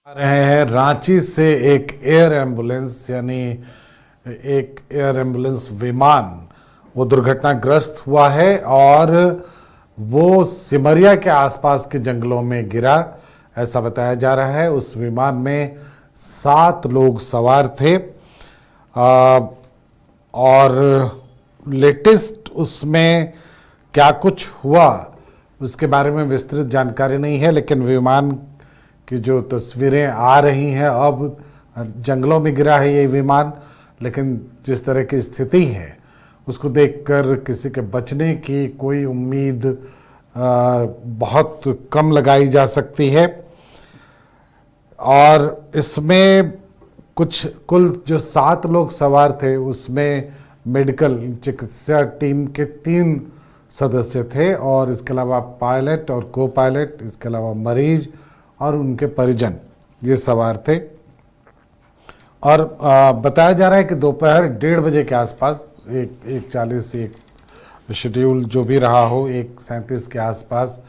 आ रहे हैं रांची से एक एयर एम्बुलेंस यानी एक एयर एम्बुलेंस विमान वो दुर्घटनाग्रस्त हुआ है और वो सिमरिया के आसपास के जंगलों में गिरा, ऐसा बताया जा रहा है। उस विमान में 7 लोग सवार थे और लेटेस्ट उसमें क्या कुछ हुआ उसके बारे में विस्तृत जानकारी नहीं है, लेकिन विमान की जो तस्वीरें आ रही हैं, अब जंगलों में गिरा है ये विमान, लेकिन जिस तरह की स्थिति है उसको देखकर किसी के बचने की कोई उम्मीद बहुत कम लगाई जा सकती है। और इसमें कुल जो 7 लोग सवार थे उसमें मेडिकल चिकित्सा टीम के 3 सदस्य थे और इसके अलावा पायलट और को पायलट, इसके अलावा मरीज और उनके परिजन ये सवार थे। और बताया जा रहा है कि दोपहर 1:30 बजे के आसपास 1:40 एक शेड्यूल जो भी रहा हो, 1:37 के आसपास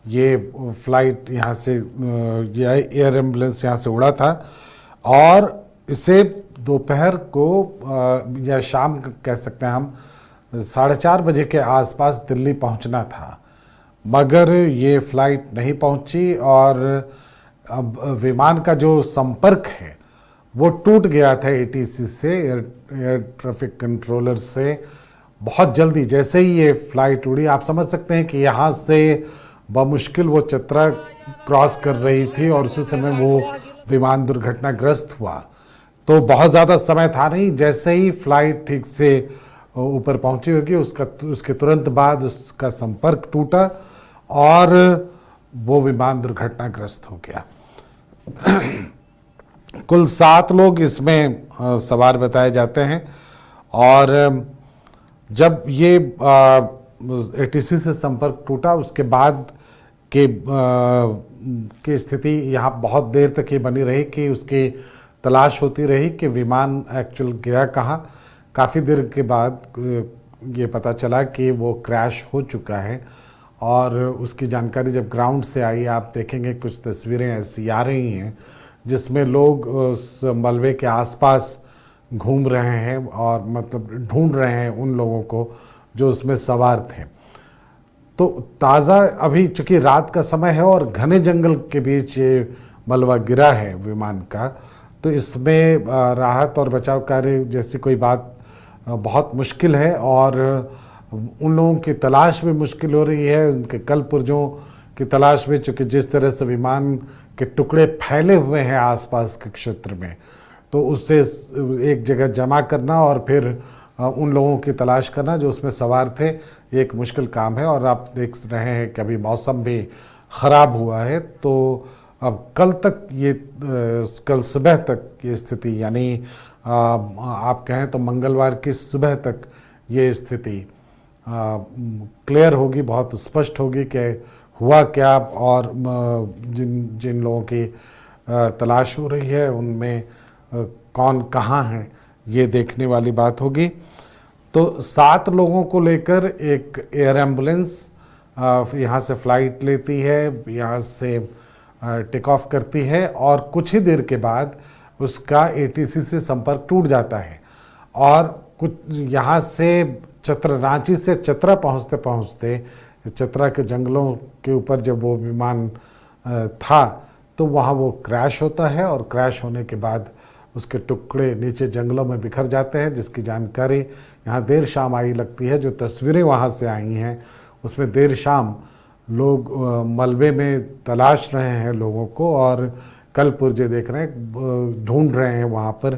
ये फ्लाइट यहाँ से ये एयर एम्बुलेंस यहाँ से उड़ा था और इसे दोपहर को या शाम कह सकते हैं हम 4:30 बजे के आसपास दिल्ली पहुँचना था, मगर ये फ्लाइट नहीं पहुंची और अब विमान का जो संपर्क है वो टूट गया था एटीसी से, एयर ट्रैफिक कंट्रोलर से। बहुत जल्दी जैसे ही ये फ्लाइट उड़ी, आप समझ सकते हैं कि यहाँ से बमुश्किल वो चतरा क्रॉस कर रही थी और उसी समय वो विमान दुर्घटनाग्रस्त हुआ। तो बहुत ज़्यादा समय था नहीं, जैसे ही फ्लाइट ठीक से ऊपर पहुंची होगी उसके तुरंत बाद उसका संपर्क टूटा और वो विमान दुर्घटनाग्रस्त हो गया। कुल 7 लोग इसमें सवार बताए जाते हैं और जब ये एटीसी से संपर्क टूटा उसके बाद की स्थिति यहाँ बहुत देर तक ये बनी रही कि उसकी तलाश होती रही कि विमान एक्चुअल गया कहाँ। काफ़ी देर के बाद ये पता चला कि वो क्रैश हो चुका है और उसकी जानकारी जब ग्राउंड से आई, आप देखेंगे कुछ तस्वीरें ऐसी आ रही हैं जिसमें लोग उस मलबे के आसपास घूम रहे हैं और मतलब ढूंढ रहे हैं उन लोगों को जो उसमें सवार थे। तो ताज़ा अभी चूँकि रात का समय है और घने जंगल के बीच ये मलबा गिरा है विमान का, तो इसमें राहत और बचाव कार्य जैसी कोई बात बहुत मुश्किल है और उन लोगों की तलाश भी मुश्किल हो रही है, उनके कल पुर्जों की तलाश में, चूँकि जिस तरह से विमान के टुकड़े फैले हुए हैं आसपास के क्षेत्र में, तो उससे एक जगह जमा करना और फिर उन लोगों की तलाश करना जो उसमें सवार थे, एक मुश्किल काम है। और आप देख रहे हैं कि अभी मौसम भी ख़राब हुआ है, तो अब कल सुबह तक ये स्थिति यानी आप कहें तो मंगलवार की सुबह तक ये स्थिति क्लियर होगी, बहुत स्पष्ट होगी कि हुआ क्या और जिन लोगों की तलाश हो रही है उनमें कौन कहाँ हैं, ये देखने वाली बात होगी। तो 7 लोगों को लेकर एक एयर एम्बुलेंस यहाँ से फ़्लाइट लेती है, यहाँ से टेक ऑफ करती है और कुछ ही देर के बाद उसका एटीसी से संपर्क टूट जाता है और कुछ यहाँ से रांची से चतरा पहुँचते पहुँचते चतरा के जंगलों के ऊपर जब वो विमान था तो वहाँ वो क्रैश होता है और क्रैश होने के बाद उसके टुकड़े नीचे जंगलों में बिखर जाते हैं, जिसकी जानकारी यहाँ देर शाम आई लगती है। जो तस्वीरें वहाँ से आई हैं उसमें देर शाम लोग मलबे में तलाश रहे हैं लोगों को और कल पुर्जे देख रहे हैं, ढूंढ रहे हैं वहाँ पर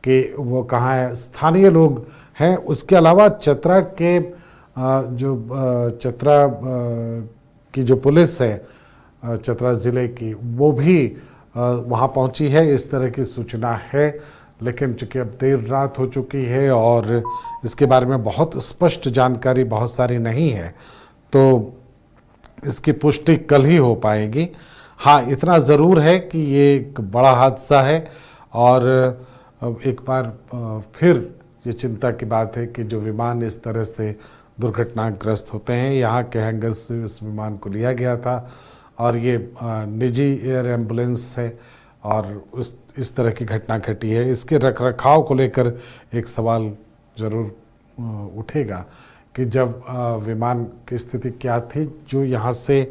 कि वो कहाँ है। स्थानीय लोग हैं, उसके अलावा चतरा के चतरा की जो पुलिस है चतरा ज़िले की, वो भी वहाँ पहुँची है, इस तरह की सूचना है। लेकिन चूँकि अब देर रात हो चुकी है और इसके बारे में बहुत स्पष्ट जानकारी बहुत सारी नहीं है, तो इसकी पुष्टि कल ही हो पाएगी। हाँ, इतना ज़रूर है कि ये एक बड़ा हादसा है और एक बार फिर ये चिंता की बात है कि जो विमान इस तरह से दुर्घटनाग्रस्त होते हैं, यहाँ के हैंगर से इस विमान को लिया गया था और ये निजी एयर एम्बुलेंस है और इस तरह की घटना घटी है। इसके रखरखाव को लेकर एक सवाल ज़रूर उठेगा कि जब विमान की स्थिति क्या थी जो यहाँ से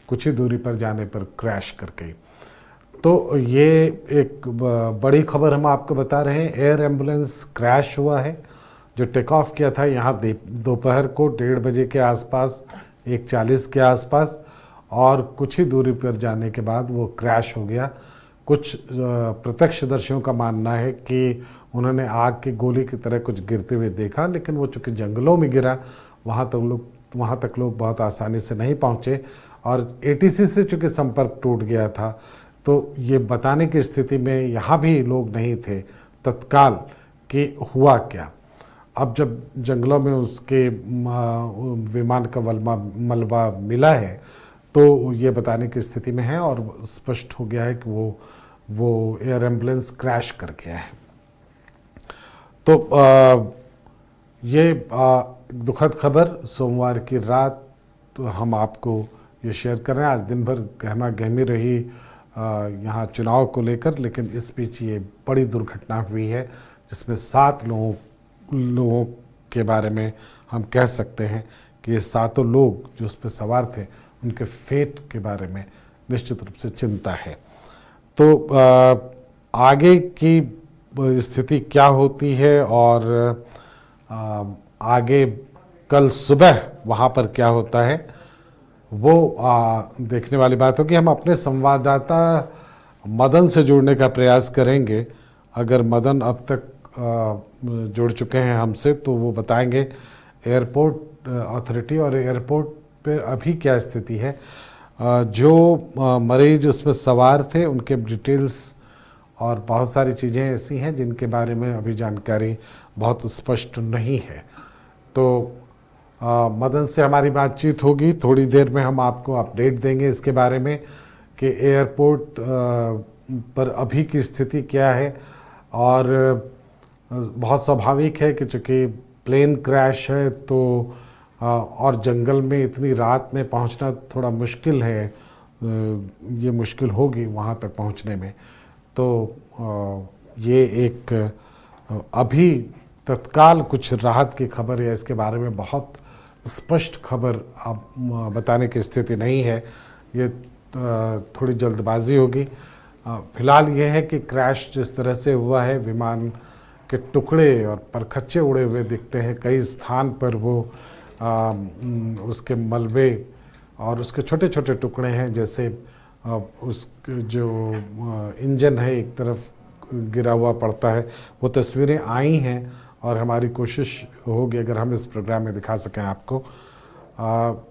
कुछ ही दूरी पर जाने पर क्रैश कर गई। तो ये एक बड़ी खबर हम आपको बता रहे हैं। एयर एम्बुलेंस क्रैश हुआ है जो टेक ऑफ किया था यहाँ दोपहर को 1:30 बजे के आसपास, 1:40 के आसपास, और कुछ ही दूरी पर जाने के बाद वो क्रैश हो गया। कुछ प्रत्यक्षदर्शियों का मानना है कि उन्होंने आग की गोली की तरह कुछ गिरते हुए देखा, लेकिन वो चूँकि जंगलों में गिरा, वहाँ तक लोग बहुत आसानी से नहीं पहुँचे, और एटीसी से चूँकि संपर्क टूट गया था तो ये बताने की स्थिति में यहाँ भी लोग नहीं थे तत्काल कि हुआ क्या। अब जब जंगलों में उसके विमान का मलबा मिला है तो ये बताने की स्थिति में है, और स्पष्ट हो गया है कि वो एयर एम्बुलेंस क्रैश कर गया है। तो ये दुखद खबर सोमवार की रात तो हम आपको ये शेयर कर रहे हैं। आज दिन भर गहमा गहमी रही यहाँ चुनाव को लेकर, लेकिन इस बीच ये बड़ी दुर्घटना हुई है जिसमें 7 लोगों के बारे में हम कह सकते हैं कि ये 7 लोग जो उस पर सवार थे उनके फेट के बारे में निश्चित रूप से चिंता है। तो आगे की स्थिति क्या होती है और आगे कल सुबह वहाँ पर क्या होता है वो देखने वाली बात होगी। हम अपने संवाददाता मदन से जुड़ने का प्रयास करेंगे। अगर मदन अब तक जुड़ चुके हैं हमसे तो वो बताएंगे एयरपोर्ट अथॉरिटी और एयरपोर्ट पे अभी क्या स्थिति है। जो मरीज उसमें सवार थे उनके डिटेल्स और बहुत सारी चीज़ें ऐसी हैं जिनके बारे में अभी जानकारी बहुत स्पष्ट नहीं है। तो मदन से हमारी बातचीत होगी, थोड़ी देर में हम आपको अपडेट देंगे इसके बारे में कि एयरपोर्ट पर अभी की स्थिति क्या है। और बहुत स्वाभाविक है कि चूँकि प्लेन क्रैश है तो और जंगल में इतनी रात में पहुंचना थोड़ा मुश्किल है, ये मुश्किल होगी वहाँ तक पहुँचने में। तो ये एक अभी तत्काल कुछ राहत की खबर या इसके बारे में बहुत स्पष्ट खबर अब बताने की स्थिति नहीं है, ये थोड़ी जल्दबाजी होगी। फिलहाल ये है कि क्रैश जिस तरह से हुआ है, विमान के टुकड़े और परखच्चे उड़े हुए दिखते हैं कई स्थान पर। वो उसके मलबे और उसके छोटे छोटे टुकड़े हैं, जैसे उस जो इंजन है एक तरफ गिरा हुआ पड़ता है। वो तस्वीरें आई हैं और हमारी कोशिश होगी अगर हम इस प्रोग्राम में दिखा सकें आपको।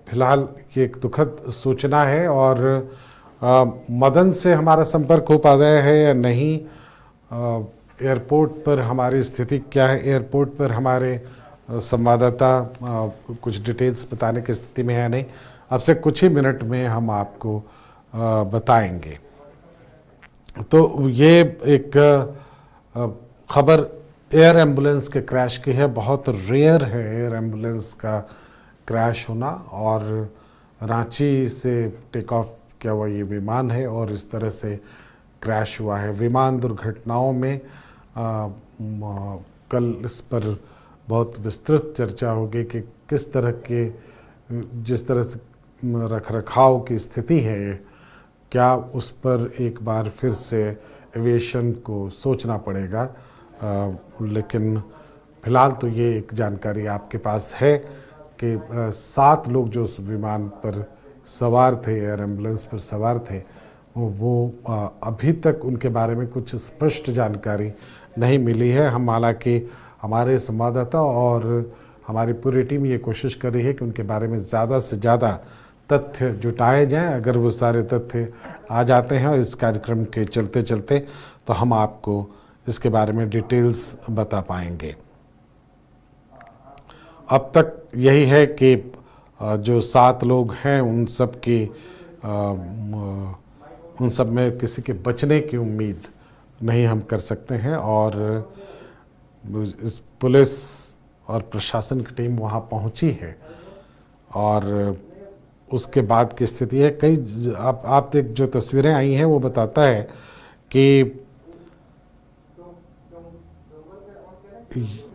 फिलहाल ये एक दुखद सूचना है। और मदन से हमारा संपर्क हो पा रहा है या नहीं, एयरपोर्ट पर हमारी स्थिति क्या है, एयरपोर्ट पर हमारे संवाददाता कुछ डिटेल्स बताने की स्थिति में है नहीं, अब से कुछ ही मिनट में हम आपको बताएंगे। तो ये एक खबर एयर एम्बुलेंस के क्रैश की है। बहुत रेयर है एयर एम्बुलेंस का क्रैश होना, और रांची से टेक ऑफ किया हुआ ये विमान है और इस तरह से क्रैश हुआ है। विमान दुर्घटनाओं में कल इस पर बहुत विस्तृत चर्चा होगी कि किस तरह के, जिस तरह से रखरखाव की स्थिति है, क्या उस पर एक बार फिर से एविएशन को सोचना पड़ेगा। लेकिन फिलहाल तो ये एक जानकारी आपके पास है कि 7 लोग जो उस विमान पर सवार थे, एयर एम्बुलेंस पर सवार थे, वो अभी तक उनके बारे में कुछ स्पष्ट जानकारी नहीं मिली है। हम हालांकि हमारे संवाददाता और हमारी पूरी टीम ये कोशिश कर रही है कि उनके बारे में ज़्यादा से ज़्यादा तथ्य जुटाए जाएं। अगर वो सारे तथ्य आ जाते हैं और इस कार्यक्रम के चलते चलते तो हम आपको इसके बारे में डिटेल्स बता पाएंगे। अब तक यही है कि जो 7 लोग हैं उन सब में किसी के बचने की उम्मीद नहीं हम कर सकते हैं। और इस पुलिस और प्रशासन की टीम वहाँ पहुँची है और उसके बाद की स्थिति है। कई आप जो तस्वीरें आई हैं वो बताता है कि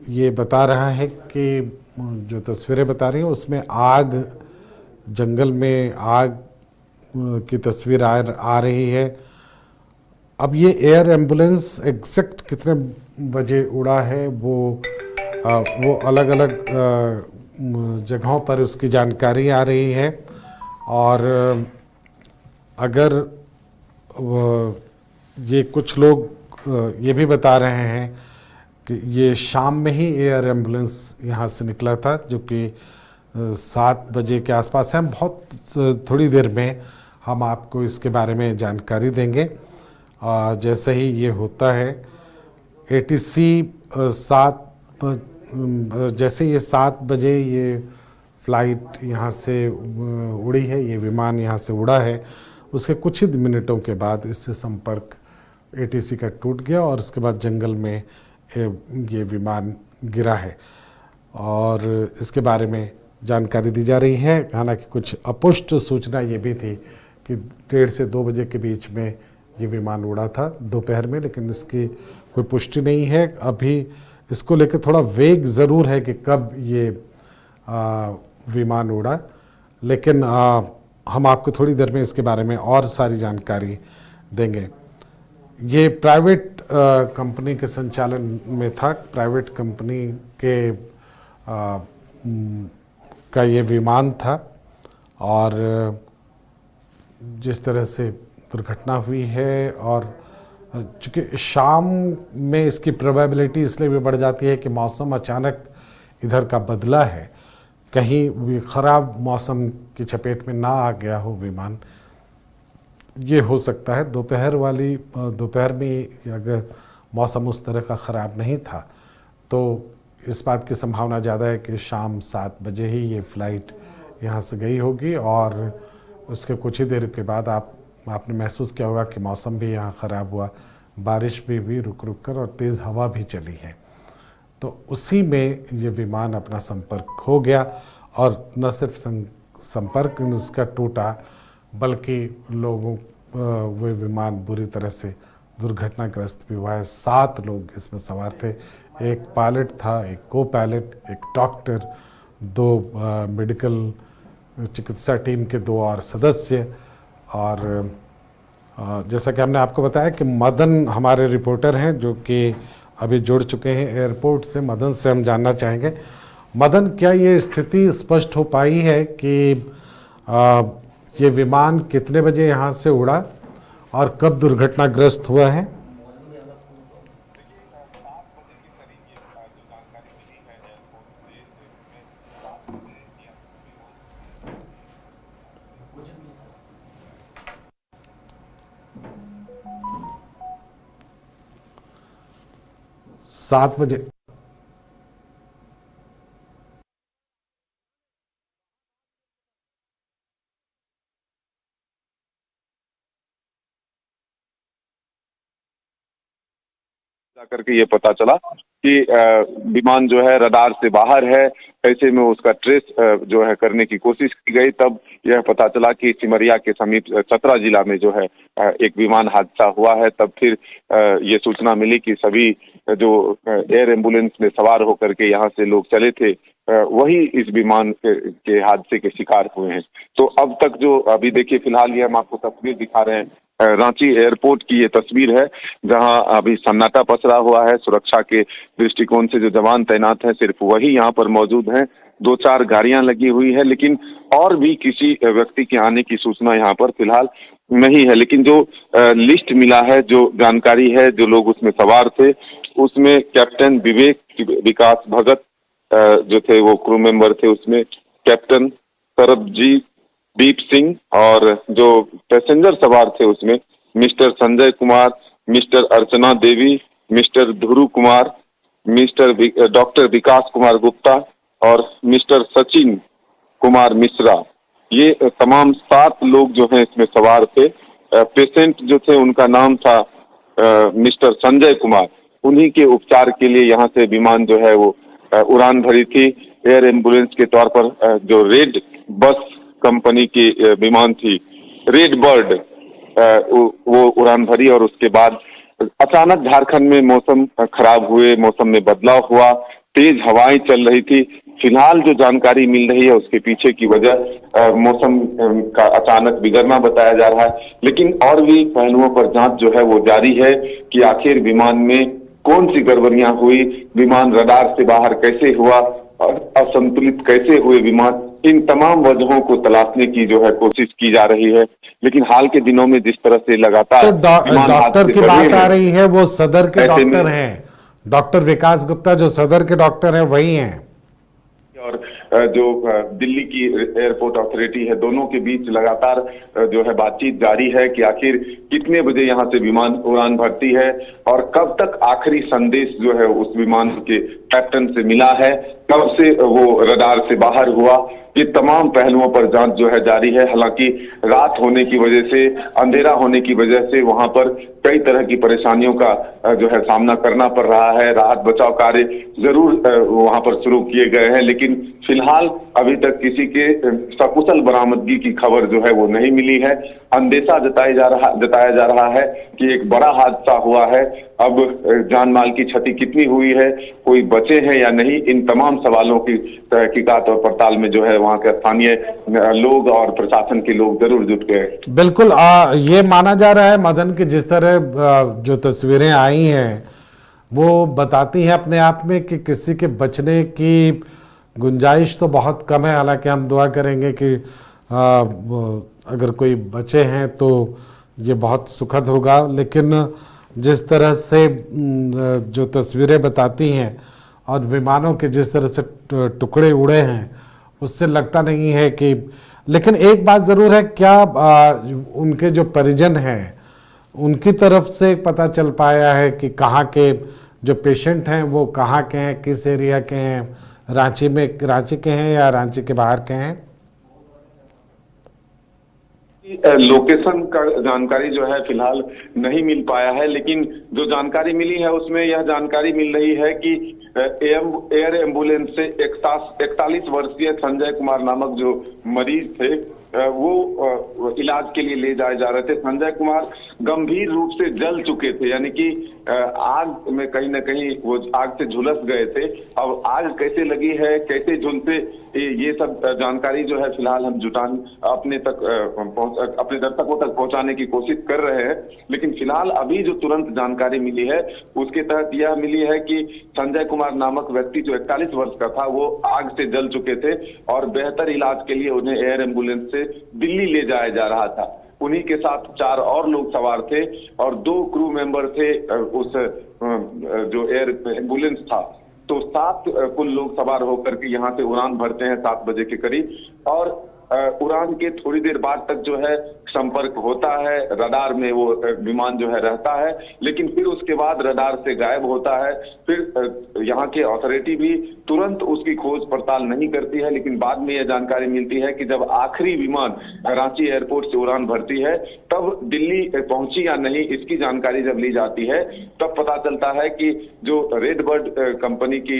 ये बता रहा है कि जो तस्वीरें बता रही हैं उसमें आग, जंगल में आग की तस्वीर आ रही है। अब ये एयर एम्बुलेंस एग्जैक्ट कितने बजे उड़ा है वो अलग अलग जगहों पर उसकी जानकारी आ रही है। और अगर ये कुछ लोग ये भी बता रहे हैं कि ये शाम में ही एयर एम्बुलेंस यहाँ से निकला था, जो कि 7 बजे के आसपास है। बहुत थोड़ी देर में हम आपको इसके बारे में जानकारी देंगे जैसे ही ये होता है। ATC 7 जैसे ये 7 बजे ये फ्लाइट यहाँ से उड़ी है, ये विमान यहाँ से उड़ा है, उसके कुछ ही मिनटों के बाद इससे संपर्क ATC का टूट गया और उसके बाद जंगल में ये विमान गिरा है। और इसके बारे में जानकारी दी जा रही है। हालांकि कुछ अपुष्ट सूचना ये भी थी कि 1:30 से 2 बजे के बीच में ये विमान उड़ा था दोपहर में, लेकिन इसकी कोई पुष्टि नहीं है। अभी इसको लेकर थोड़ा वेग ज़रूर है कि कब ये विमान उड़ा, लेकिन हम आपको थोड़ी देर में इसके बारे में और सारी जानकारी देंगे। ये प्राइवेट कंपनी के संचालन में था। प्राइवेट कंपनी के का ये विमान था और जिस तरह से दुर्घटना हुई है, और चूँकि शाम में इसकी प्रोबेबिलिटी इसलिए भी बढ़ जाती है कि मौसम अचानक इधर का बदला है, कहीं भी ख़राब मौसम की चपेट में ना आ गया हो विमान, ये हो सकता है। दोपहर में अगर मौसम उस तरह का ख़राब नहीं था तो इस बात की संभावना ज़्यादा है कि शाम 7 बजे ही ये फ़्लाइट यहाँ से गई होगी। और उसके कुछ ही देर के बाद आपने महसूस किया होगा कि मौसम भी यहाँ ख़राब हुआ, बारिश भी हुई रुक रुक कर, और तेज़ हवा भी चली है। तो उसी में ये विमान अपना संपर्क खो गया, और न सिर्फ संपर्क उसका टूटा, बल्कि वो विमान बुरी तरह से दुर्घटनाग्रस्त भी हुआ है। 7 लोग इसमें सवार थे। एक पायलट था, एक को पायलट, एक डॉक्टर, 2 मेडिकल चिकित्सा टीम के 2 और सदस्य। और जैसा कि हमने आपको बताया कि मदन हमारे रिपोर्टर हैं जो कि अभी जुड़ चुके हैं एयरपोर्ट से। मदन से हम जानना चाहेंगे, मदन, क्या ये स्थिति स्पष्ट हो पाई है कि ये विमान कितने बजे यहाँ से उड़ा और कब दुर्घटनाग्रस्त हुआ है? सात बजे करके ये पता चला कि विमान जो है रडार से बाहर है। ऐसे में उसका ट्रेस जो है करने की कोशिश की गई, तब यह पता चला कि सिमरिया के समीप चतरा जिला में जो है एक विमान हादसा हुआ है। तब फिर ये सूचना मिली कि सभी जो एयर एम्बुलेंस में सवार होकर के यहाँ से लोग चले थे वही इस विमान के हादसे के शिकार हुए हैं। तो अब तक जो अभी देखिए, फिलहाल ये हम आपको तस्वीर दिखा रहे हैं, रांची एयरपोर्ट की ये तस्वीर है, जहां अभी सन्नाटा पसरा हुआ है। सुरक्षा के दृष्टिकोण से जो जवान तैनात हैं सिर्फ वही यहाँ पर मौजूद हैं। 2-4 गाड़ियां लगी हुई है, लेकिन और भी किसी व्यक्ति के आने की सूचना यहाँ पर फिलहाल नहीं है। लेकिन जो लिस्ट मिला है, जो जानकारी है, जो लोग उसमें सवार थे, उसमें कैप्टन विवेक विकास भगत जो थे वो क्रू मेंबर थे। उसमें कैप्टन सरबजीत दीप सिंह, और जो पैसेंजर सवार थे उसमें mister Sanjay Kumar, mister Archana Devi, mister ध्रुव कुमार, मिस्टर डॉक्टर विकास कुमार गुप्ता और मिस्टर सचिन कुमार मिश्रा, ये तमाम 7 लोग जो हैं इसमें सवार थे। पेशेंट जो थे उनका नाम था मिस्टर संजय कुमार। उन्हीं के उपचार के लिए यहाँ से विमान जो है वो उड़ान भरी थी। एयर एम्बुलेंस के तौर पर जो रेड बस कंपनी की विमान थी, रेड बर्ड, वो उड़ान भरी और उसके बाद अचानक झारखंड में मौसम खराब हुए, मौसम में बदलाव हुआ, तेज हवाएं चल रही थी। फिलहाल जो जानकारी मिल रही है उसके पीछे की वजह मौसम का अचानक बिगड़ना बताया जा रहा है, लेकिन और भी पहलुओं पर जांच जो है वो जारी है कि आखिर विमान में कौन सी गड़बड़ियां हुई, विमान रडार से बाहर कैसे हुआ और असंतुलित कैसे हुए विमान, इन तमाम वजहों को तलाशने की जो है कोशिश की जा रही है। लेकिन हाल के दिनों में जिस तरह से लगातार तो विमान डॉक्टर हादसे की बढ़े बात आ हैं, रही है, वो सदर के ऐसे में डॉक्टर हैं, डॉक्टर विकास गुप्ता जो सदर के डॉक्टर हैं वही हैं। और जो दिल्ली की एयरपोर्ट अथॉरिटी है, दोनों के बीच लगातार जो है बातचीत जारी है कि आखिर कितने बजे यहां से विमान उड़ान भरती है और कब तक आखिरी संदेश जो है उस विमान के कैप्टन से मिला है, कब से वो रडार से बाहर हुआ। ये तमाम पहलुओं पर जांच जो है जारी है। हालांकि रात होने की वजह से, अंधेरा होने की वजह से वहां पर कई तरह की परेशानियों का जो है सामना करना पड़ रहा है। राहत बचाव कार्य जरूर वहां पर शुरू किए गए हैं, लेकिन फिलहाल अभी तक किसी के सकुशल बरामदगी की खबर जो है वो नहीं मिली है। अंदेशा जताया जा रहा है कि एक बड़ा हादसा हुआ है। अब जान माल की क्षति कितनी हुई है, कोई बचे हैं या नहीं, इन तमाम सवालों की तहकीकात और पड़ताल में जो है वहां के स्थानीय लोग और प्रशासन के लोग जरूर जुट गए। बिल्कुल, ये माना जा रहा है मदन की जिस तरह जो तस्वीरें आई हैं वो बताती हैं अपने आप में कि किसी के बचने की गुंजाइश तो बहुत कम है। हालांकि हम दुआ करेंगे कि अगर कोई बचे हैं तो ये बहुत सुखद होगा, लेकिन जिस तरह से जो तस्वीरें बताती हैं और विमानों के जिस तरह से टुकड़े उड़े हैं उससे लगता नहीं है कि, लेकिन एक बात ज़रूर है, क्या उनके जो परिजन हैं उनकी तरफ से पता चल पाया है कि कहाँ के जो पेशेंट हैं वो कहाँ के हैं, किस एरिया के हैं, रांची के हैं या रांची के बाहर के हैं? लोकेशन का जानकारी जो है फिलहाल नहीं मिल पाया है, लेकिन जो जानकारी मिली है उसमें यह जानकारी मिल रही है कि एयर एम्बुलेंस से 41 वर्षीय संजय कुमार नामक जो मरीज थे वो इलाज के लिए ले जाए जा रहे थे। संजय कुमार गंभीर रूप से जल चुके थे, यानी कि आग में कहीं ना कहीं वो आग से झुलस गए थे। अब आग कैसे लगी है, कैसे झुलसे, ये सब जानकारी जो है फिलहाल हम अपने दर्शकों तक पहुंचाने की कोशिश कर रहे हैं। लेकिन फिलहाल अभी जो तुरंत जानकारी मिली है उसके तहत यह मिली है कि संजय कुमार नामक व्यक्ति जो 41 वर्ष का था वो आग से जल चुके थे और बेहतर इलाज के लिए उन्हें एयर एम्बुलेंस से दिल्ली ले जाया जा रहा था। उन्हीं के साथ 4 और लोग सवार थे और 2 क्रू मेंबर थे उस जो एयर एम्बुलेंस था। तो 7 कुल लोग सवार होकर के यहाँ से उड़ान भरते हैं 7 बजे के करीब, और उड़ान के थोड़ी देर बाद तक जो है संपर्क होता है, रडार में वो विमान जो है रहता है, लेकिन फिर उसके बाद रडार से गायब होता है। फिर यहाँ के अथॉरिटी भी तुरंत उसकी खोज पड़ताल नहीं करती है, लेकिन बाद में यह जानकारी मिलती है कि जब आखिरी विमान रांची एयरपोर्ट से उड़ान भरती है तब दिल्ली पहुंची या नहीं, इसकी जानकारी जब ली जाती है तब पता चलता है कि जो रेड बर्ड कंपनी की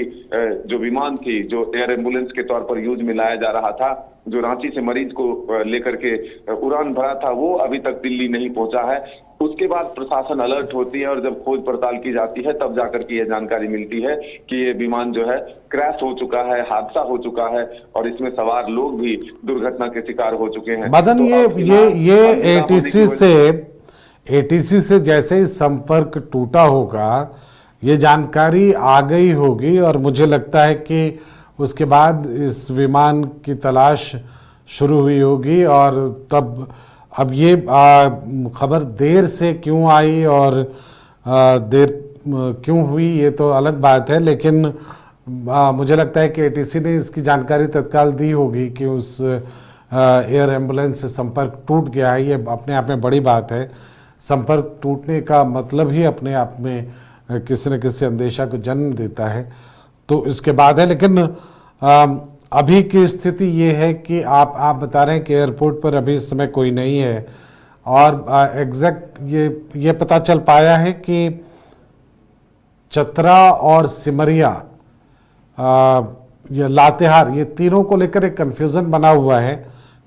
जो विमान थी, जो एयर एम्बुलेंस के तौर पर यूज में लाया जा रहा था, जो रांची से मरीज को लेकर के उड़ान भरा था, वो अभी तक दिल्ली नहीं पहुंचा है। उसके बाद प्रशासन अलर्ट होती है और जब खोज पड़ताल की जाती है तब जाकर के यह जानकारी मिलती है कि ये विमान जो है क्रैश हो चुका है, हादसा हो चुका है और इसमें सवार लोग भी दुर्घटना के शिकार हो चुके हैं। मदन, तो ये एटीसी से जैसे ही संपर्क टूटा होगा ये जानकारी आ गई होगी और मुझे लगता है कि उसके बाद इस विमान की तलाश शुरू हुई होगी। और तब अब ये खबर देर से क्यों आई और देर क्यों हुई ये तो अलग बात है, लेकिन मुझे लगता है कि एटीसी ने इसकी जानकारी तत्काल दी होगी कि उस एयर एम्बुलेंस से संपर्क टूट गया है। ये अपने आप में बड़ी बात है। संपर्क टूटने का मतलब ही अपने आप में किसी न किसी अंदेशा को जन्म देता है, तो इसके बाद है। लेकिन अभी की स्थिति ये है कि आप बता रहे हैं कि एयरपोर्ट पर अभी इस समय कोई नहीं है और एग्जैक्ट ये पता चल पाया है कि चतरा और सिमरिया या लातेहार, ये तीनों को लेकर एक कन्फ्यूज़न बना हुआ है।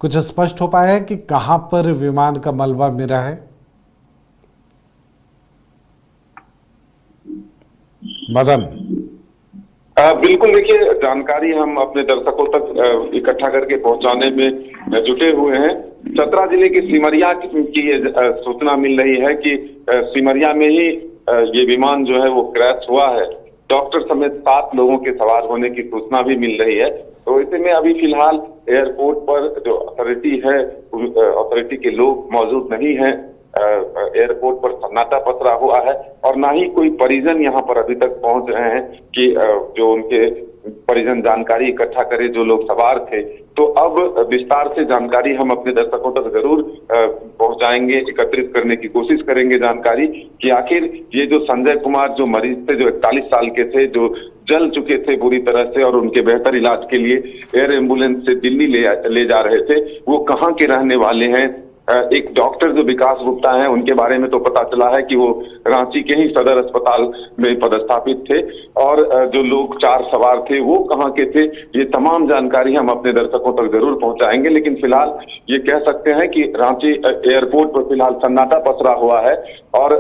कुछ स्पष्ट हो पाया है कि कहाँ पर विमान का मलबा मिला है? मदन। बिल्कुल, देखिए जानकारी हम अपने दर्शकों तक इकट्ठा करके पहुंचाने में जुटे हुए हैं। चतरा जिले के सिमरिया की ये सूचना मिल रही है कि सिमरिया में ही ये विमान जो है वो क्रैश हुआ है। डॉक्टर समेत 7 लोगों के सवार होने की सूचना भी मिल रही है। तो ऐसे में अभी फिलहाल एयरपोर्ट पर जो अथॉरिटी है, अथॉरिटी के लोग मौजूद नहीं है। एयरपोर्ट पर सन्नाटा पसरा हुआ है और ना ही कोई परिजन यहाँ पर अभी तक पहुंच रहे हैं कि जो उनके परिजन जानकारी इकट्ठा करे, जो लोग सवार थे। तो अब विस्तार से जानकारी हम अपने दर्शकों तक जरूर पहुंचाएंगे, एकत्रित करने की कोशिश करेंगे जानकारी कि आखिर ये जो संजय कुमार जो मरीज थे, जो 41 साल के थे, जो जल चुके थे बुरी तरह से और उनके बेहतर इलाज के लिए एयर एम्बुलेंस से दिल्ली ले जा रहे थे, वो कहाँ के रहने वाले हैं। एक डॉक्टर जो विकास गुप्ता हैं, उनके बारे में तो पता चला है कि वो रांची के ही सदर अस्पताल में पदस्थापित थे और जो लोग 4 सवार थे वो कहाँ के थे, ये तमाम जानकारी हम अपने दर्शकों तक जरूर पहुंचाएंगे। लेकिन फिलहाल ये कह सकते हैं कि रांची एयरपोर्ट पर फिलहाल सन्नाटा पसरा हुआ है और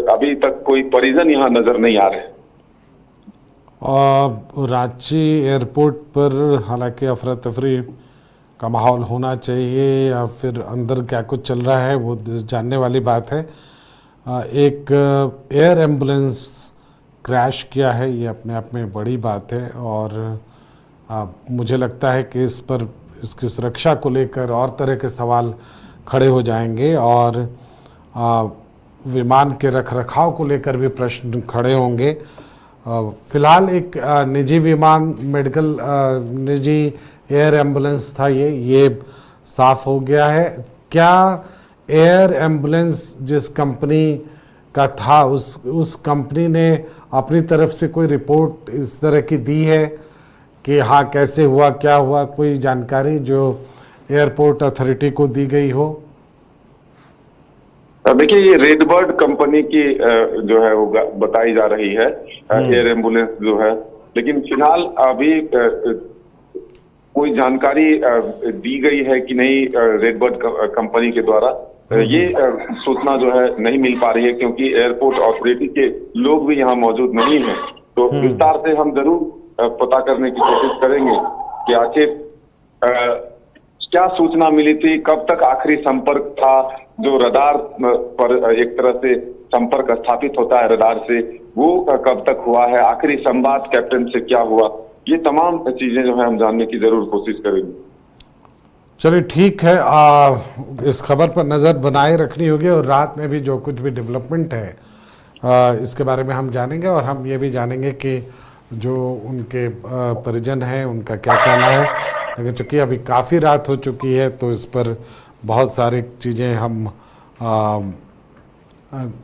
अभी तक कोई परिजन यहाँ नजर नहीं आ रहे। रांची एयरपोर्ट पर हालांकि अफरा तफरी का माहौल होना चाहिए या फिर अंदर क्या कुछ चल रहा है वो जानने वाली बात है। एक एयर एम्बुलेंस क्रैश किया है, ये अपने आप में बड़ी बात है और मुझे लगता है कि इस पर इसकी सुरक्षा को लेकर और तरह के सवाल खड़े हो जाएंगे और विमान के रखरखाव को लेकर भी प्रश्न खड़े होंगे। फिलहाल एक निजी विमान निजी एयर एम्बुलेंस था, ये साफ हो गया है। क्या एयर एम्बुलेंस जिस कंपनी का था उस कंपनी ने अपनी तरफ से कोई रिपोर्ट इस तरह की दी है कि हाँ कैसे हुआ, क्या हुआ, कोई जानकारी जो एयरपोर्ट अथॉरिटी को दी गई हो? देखिए, ये रेडबर्ड कंपनी की जो है वो बताई जा रही है एयर एम्बुलेंस जो है, लेकिन फिलहाल अभी कोई जानकारी दी गई है कि नहीं रेडबर्ड कंपनी के द्वारा, ये सूचना जो है नहीं मिल पा रही है क्योंकि एयरपोर्ट अथॉरिटी के लोग भी यहाँ मौजूद नहीं हैं। तो विस्तार से हम जरूर पता करने की कोशिश करेंगे कि आखिर क्या सूचना मिली थी, कब तक आखिरी संपर्क था, जो रडार पर एक तरह से संपर्क स्थापित होता है रडार से, वो कब तक हुआ है, आखिरी संवाद कैप्टन से क्या हुआ, ये तमाम चीजें जो है हम जानने की जरूर कोशिश करेंगे। चलिए ठीक है, इस खबर पर नज़र बनाए रखनी होगी और रात में भी जो कुछ भी डेवलपमेंट है इसके बारे में हम जानेंगे और हम ये भी जानेंगे कि जो उनके परिजन हैं उनका क्या कहना है। लेकिन चूँकि अभी काफ़ी रात हो चुकी है तो इस पर बहुत सारी चीज़ें हम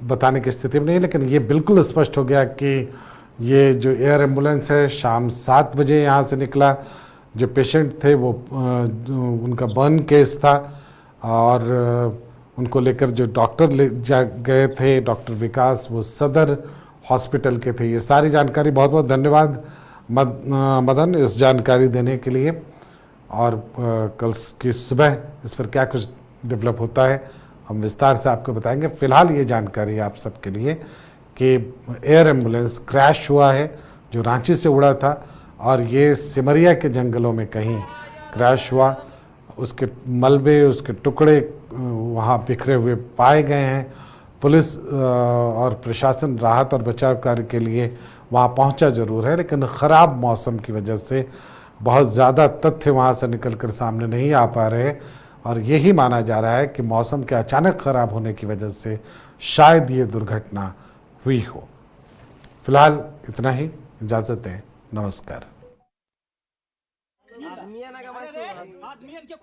बताने की स्थिति में नहीं, लेकिन ये बिल्कुल स्पष्ट हो गया कि ये जो एयर एम्बुलेंस है शाम 7 बजे यहाँ से निकला। जो पेशेंट थे वो उनका बर्न केस था और उनको लेकर जो डॉक्टर ले जा गए थे, डॉक्टर विकास, वो सदर हॉस्पिटल के थे। ये सारी जानकारी, बहुत बहुत धन्यवाद मदन इस जानकारी देने के लिए। और कल की सुबह इस पर क्या कुछ डेवलप होता है हम विस्तार से आपको बताएंगे। फ़िलहाल ये जानकारी आप सबके लिए कि एयर एम्बुलेंस क्रैश हुआ है जो रांची से उड़ा था और ये सिमरिया के जंगलों में कहीं क्रैश हुआ। उसके मलबे, उसके टुकड़े वहाँ बिखरे हुए पाए गए हैं। पुलिस और प्रशासन राहत और बचाव कार्य के लिए वहाँ पहुँचा ज़रूर है, लेकिन ख़राब मौसम की वजह से बहुत ज़्यादा तथ्य वहाँ से निकलकर सामने नहीं आ पा रहे और यही माना जा रहा है कि मौसम के अचानक ख़राब होने की वजह से शायद ये दुर्घटना हुई हो। फिलहाल इतना ही, इजाज़त दें, नमस्कार।